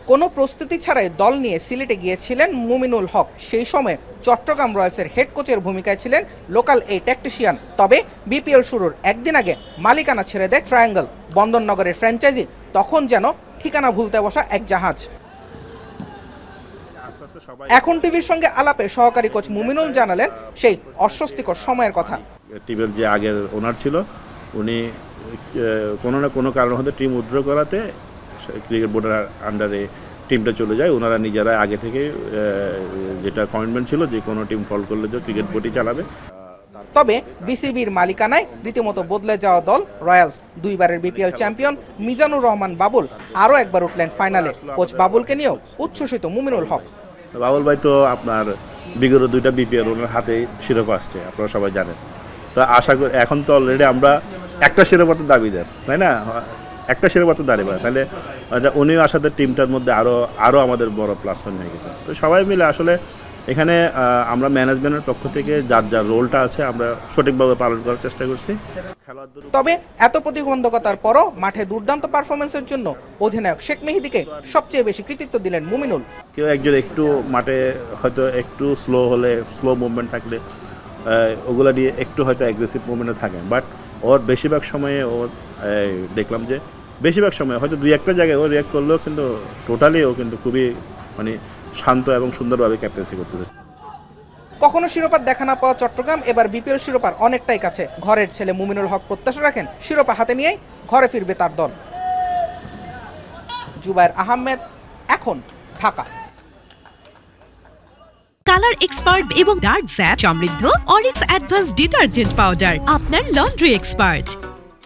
কোনো প্রস্তুতি ছাড়াই দল নিয়ে সিলেটে গিয়েছিলেন মুমিনুল হক। সেই সময় চট্টগ্রাম রয়্যালসের হেড কোচের ভূমিকায় ছিলেন লোকাল এই ট্যাকটিশিয়ান। তবে বিপিএল শুরুর একদিন আগে মালিকানা ছেড়ে দেয় ট্রায়াঙ্গল, বন্দরনগরের ফ্র্যাঞ্চাইজি। তখন যেন ঠিকানা ভুলতে বসা এক জাহাজ। এখন টিভির সঙ্গে আলাপে সহকারী কোচ মুমিনুল জানালেন সেই অস্বস্তিকর সময়ের কথা। টিমের যে আগের ওনার ছিল, উনি কোনো না কোনো কারণ হতে টিম উইথড্র করাতে ক্রিকেট বোর্ডের আন্ডারে টিমটা চলে যায়। ওনারা নিজেরা আগে থেকে যেটা কমিটমেন্ট ছিল যে কোনো টিম ফল করলে যে ক্রিকেট বোর্ডই চালাবে। তবে বিসিবির মালিকানায় রীতিমতো বদলে যাওয়া দল রয়্যালস। দুইবারের বিপিএল চ্যাম্পিয়ন মিজানুর রহমান বাবুল আরও একবার উঠলেন ফাইনালে। কোচ বাবুলকে নিয়েও উচ্ছ্বসিত মুমিনুল হক। বাবুল ভাই তো আপনার বিগত দুইটা বিপিএল ওনার হাতে শিরোপা আসছে, আপনারা সবাই জানেন। তো আশা করি এখন তো অলরেডি আমরা একটা শিরোপা তো দাবিদার, তাই না? একটা শিরোপা তো দাঁড়িয়ে, তাহলে উনিও আসাদের টিমটার মধ্যে আরও আমাদের বড় প্লাস পয়েন্ট হয়ে গেছে। তো সবাই মিলে আসলে এখানে আমরা ম্যানেজমেন্টের পক্ষ থেকে যার রোলটা আছে আমরা সঠিকভাবে পালন করার চেষ্টা করছি। তবে এত প্রতিবন্ধকতার পরও মাঠে দুর্দান্ত পারফরমেন্সের জন্য অধিনায়ক শেখ মেহেদীকে সবচেয়ে বেশি কৃতিত্ব দিলেন মুমিনুল। কেউ একজন একটু মাঠে হয়তো একটু স্লো মুভমেন্ট থাকলে ওগুলা নিয়ে একটু হয়তো অ্যাগ্রেসিভ মুভমেন্টে থাকে, বাট ওর বেশিরভাগ সময়ে দেখলাম যে বেশিরভাগ সময় হয়তো দুই একটা জায়গায় ও রিয়াক্ট করলেও কিন্তু টোটালি ও কিন্তু খুবই শান্ত এবং সুন্দরভাবে ক্যাপ্টেন্সি করতেছে। কখনো শিরোপার দেখা না পাওয়া চট্টগ্রাম এবার বিপিএল শিরোপার অনেকটাই কাছে। ঘরের ছেলে মুমিনুল হক প্রত্যাশা রাখেন শিরোপা হাতে নিয়েই ঘরে ফিরবে তার দল। জুবায়ের আহমেদ, এখন, ঢাকা। কালার এক্সপার্ট এবং ডার্ক জ্যাপ সমৃদ্ধ অরিক্স অ্যাডভান্স ডিটারজেন্ট পাউডার আপনার লন্ড্রি এক্সপার্ট।